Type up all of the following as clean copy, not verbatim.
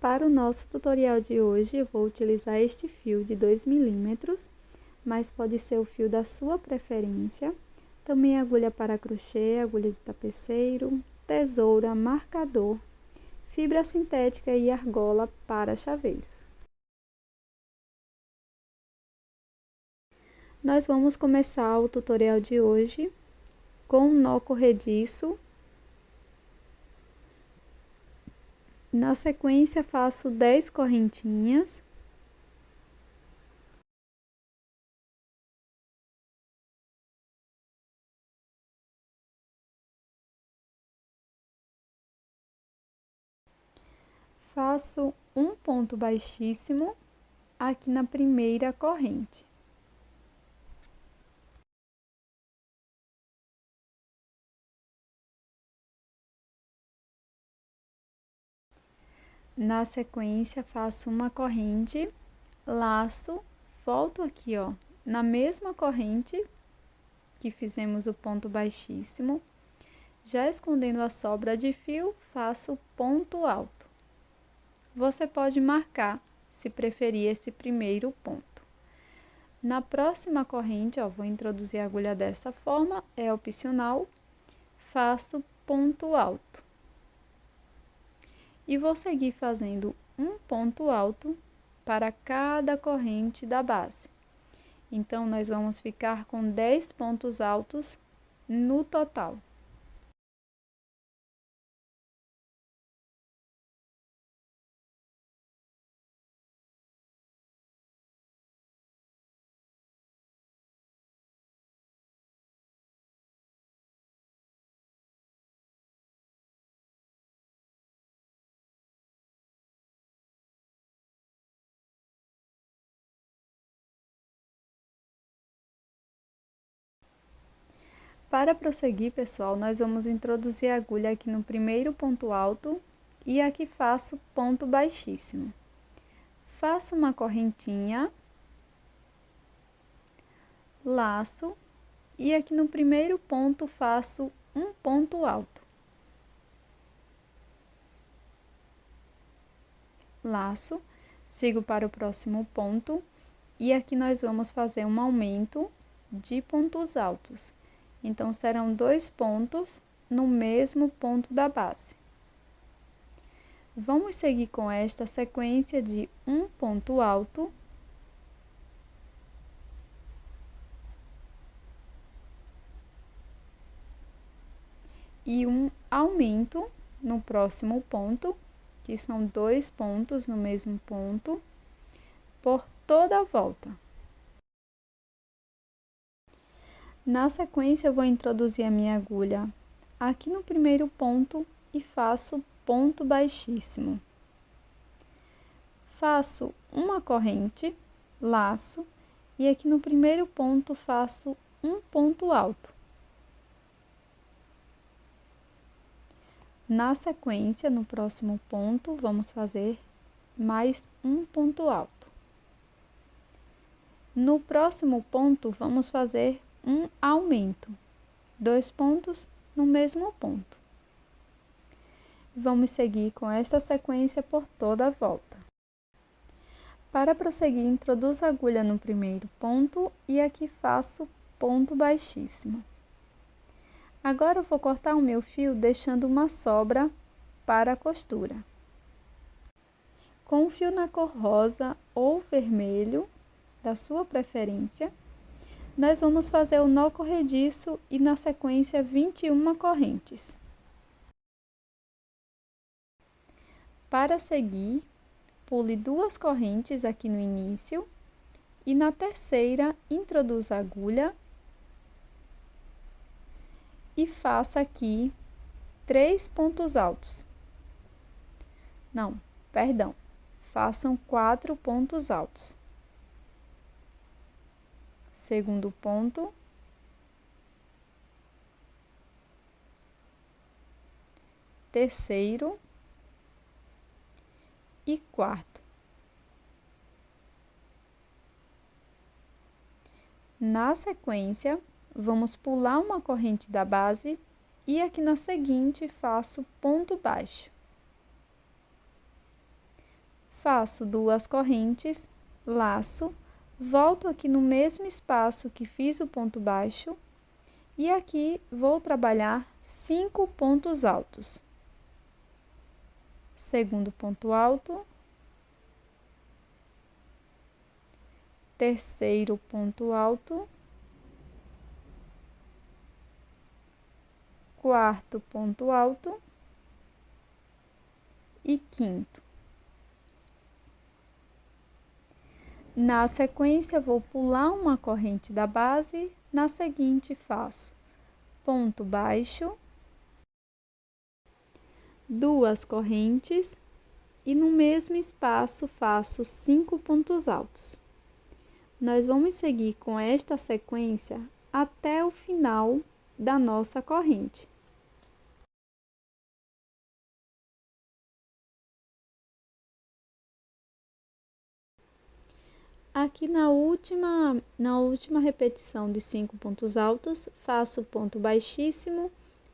Para o nosso tutorial de hoje, eu vou utilizar este fio de 2 milímetros, mas pode ser o fio da sua preferência. Também agulha para crochê, agulha de tapeceiro, tesoura, marcador, fibra sintética e argola para chaveiros. Nós vamos começar o tutorial de hoje com um nó corrediço. Na sequência, faço 10 correntinhas. Faço um ponto baixíssimo aqui na primeira corrente. Na sequência, faço uma corrente, laço, volto aqui, ó, na mesma corrente que fizemos o ponto baixíssimo, já escondendo a sobra de fio, faço ponto alto. Você pode marcar, se preferir, esse primeiro ponto. Na próxima corrente, ó, vou introduzir a agulha dessa forma, é opcional, faço ponto alto. E vou seguir fazendo um ponto alto para cada corrente da base. Então, nós vamos ficar com 10 pontos altos no total. Para prosseguir, pessoal, nós vamos introduzir a agulha aqui no primeiro ponto alto e aqui faço ponto baixíssimo. Faço uma correntinha, laço e aqui no primeiro ponto faço um ponto alto. Laço, sigo para o próximo ponto e aqui nós vamos fazer um aumento de pontos altos. Então, serão 2 pontos no mesmo ponto da base. Vamos seguir com esta sequência de um ponto alto, e um aumento no próximo ponto, que são 2 pontos no mesmo ponto, por toda a volta. Na sequência, eu vou introduzir a minha agulha aqui no primeiro ponto e faço ponto baixíssimo. Faço uma corrente, laço, e aqui no primeiro ponto faço um ponto alto. Na sequência, no próximo ponto, vamos fazer mais um ponto alto. No próximo ponto, vamos fazer um aumento, 2 pontos no mesmo ponto. Vamos seguir com esta sequência por toda a volta. Para prosseguir, introduzo a agulha no primeiro ponto e aqui faço ponto baixíssimo. Agora, eu vou cortar o meu fio deixando uma sobra para a costura. Com o fio na cor rosa ou vermelho, da sua preferência, nós vamos fazer o nó corrediço e na sequência 21 correntes. Para seguir, pule 2 correntes aqui no início e na terceira introduza a agulha e faça aqui 3 pontos altos. Não, perdão, façam 4 pontos altos. Segundo ponto, terceiro e quarto. Na sequência, vamos pular uma corrente da base e aqui na seguinte faço ponto baixo. faço 2 correntes, laço, volto aqui no mesmo espaço que fiz o ponto baixo e aqui vou trabalhar 5 pontos altos. Segundo ponto alto, terceiro ponto alto, quarto ponto alto e quinto. Na sequência, vou pular uma corrente da base, na seguinte faço ponto baixo, 2 correntes e no mesmo espaço faço 5 pontos altos. Nós vamos seguir com esta sequência até o final da nossa corrente. Aqui na última repetição de 5 pontos altos, faço ponto baixíssimo,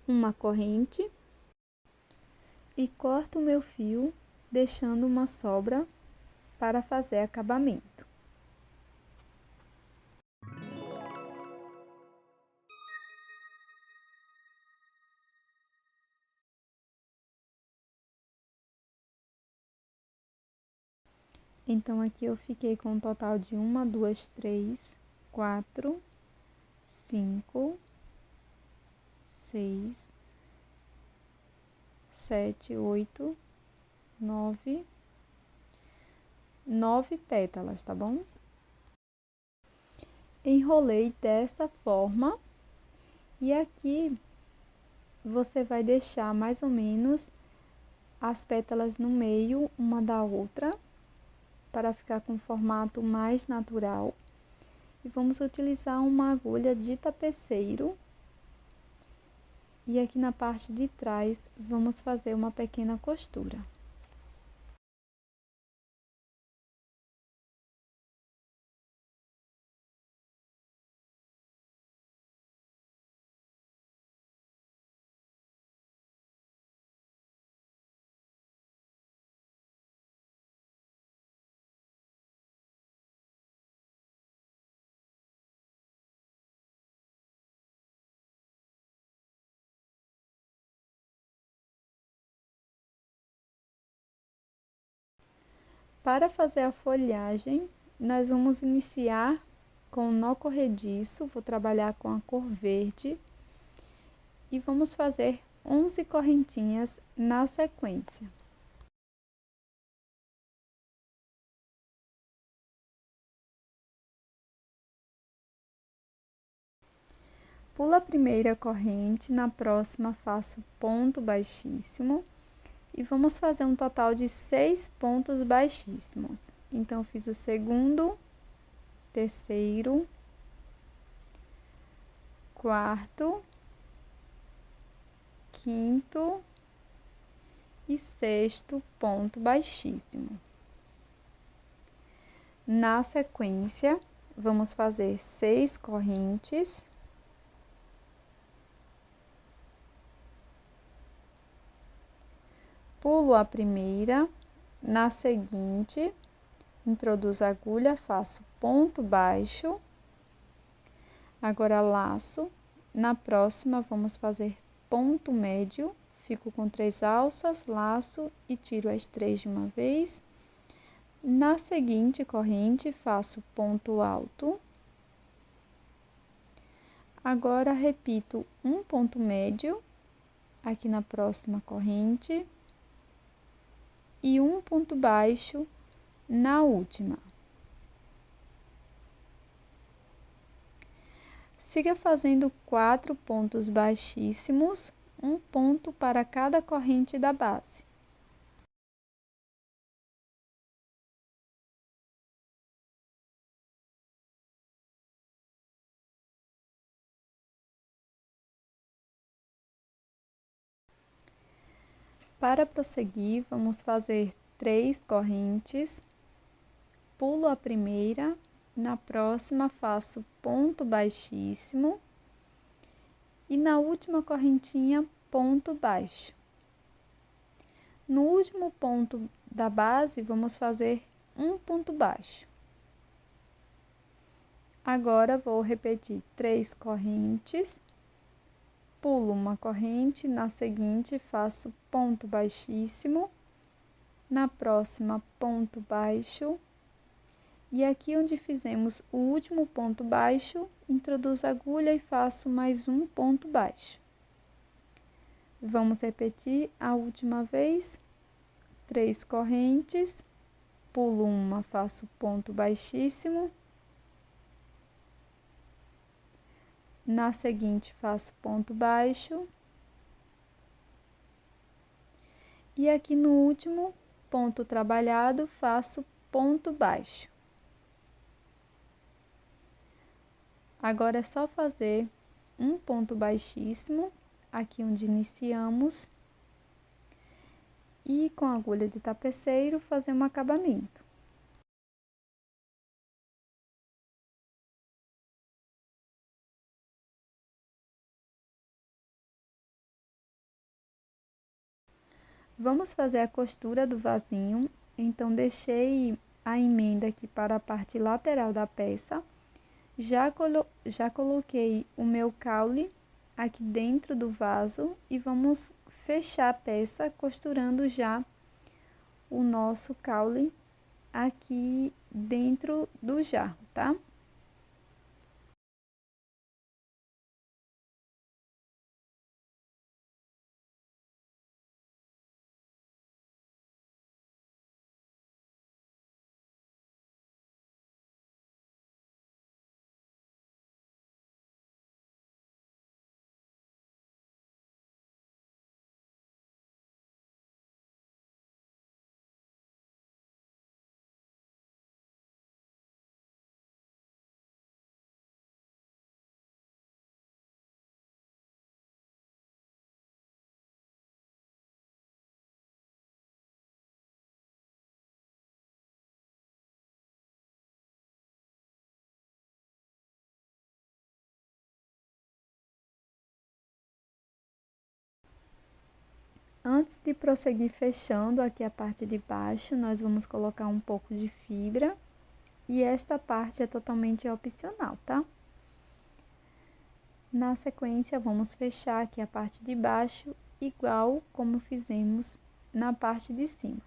uma corrente e corto o meu fio, deixando uma sobra para fazer acabamento. Então, aqui eu fiquei com um total de 1, 2, 3, 4, 5, 6, 7, 8, 9 pétalas, tá bom? Enrolei dessa forma e aqui você vai deixar mais ou menos as pétalas no meio uma da outra, para ficar com um formato mais natural. E vamos utilizar uma agulha de tapeceiro. E aqui na parte de trás, vamos fazer uma pequena costura. Para fazer a folhagem, nós vamos iniciar com o nó corrediço, vou trabalhar com a cor verde e vamos fazer 11 correntinhas na sequência. Pulo a primeira corrente, na próxima faço ponto baixíssimo e vamos fazer um total de 6 pontos baixíssimos. Então, fiz o segundo, terceiro, quarto, quinto e sexto ponto baixíssimo. Na sequência, vamos fazer 6 correntes. Pulo a primeira, na seguinte, introduzo a agulha, faço ponto baixo, agora laço, na próxima vamos fazer ponto médio, fico com 3 alças, laço e tiro as 3 de uma vez. Na seguinte corrente, faço ponto alto. Agora, repito um ponto médio aqui na próxima corrente e um ponto baixo na última. Siga fazendo 4 pontos baixíssimos, um ponto para cada corrente da base. Para prosseguir, vamos fazer 3 correntes, pulo a primeira, na próxima faço ponto baixíssimo e na última correntinha ponto baixo. No último ponto da base, vamos fazer um ponto baixo. Agora, vou repetir 3 correntes, pulo uma corrente, na seguinte faço ponto baixíssimo, na próxima ponto baixo, e aqui onde fizemos o último ponto baixo, introduzo a agulha e faço mais um ponto baixo. Vamos repetir a última vez, 3 correntes, pulo uma, faço ponto baixíssimo, na seguinte faço ponto baixo, e aqui no último ponto trabalhado faço ponto baixo. Agora é só fazer um ponto baixíssimo, aqui onde iniciamos, e com a agulha de tapeceiro fazer um acabamento. Vamos fazer a costura do vasinho, então deixei a emenda aqui para a parte lateral da peça. Já coloquei o meu caule aqui dentro do vaso e vamos fechar a peça costurando já o nosso caule aqui dentro do jarro, tá? Antes de prosseguir fechando aqui a parte de baixo, nós vamos colocar um pouco de fibra e esta parte é totalmente opcional, tá? Na sequência, vamos fechar aqui a parte de baixo, igual como fizemos na parte de cima.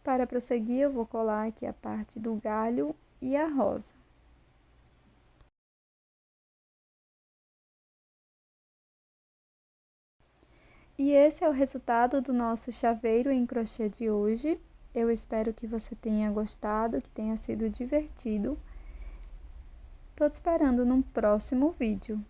Para prosseguir, eu vou colar aqui a parte do galho e a rosa. E esse é o resultado do nosso chaveiro em crochê de hoje. Eu espero que você tenha gostado, que tenha sido divertido. Tô te esperando num próximo vídeo.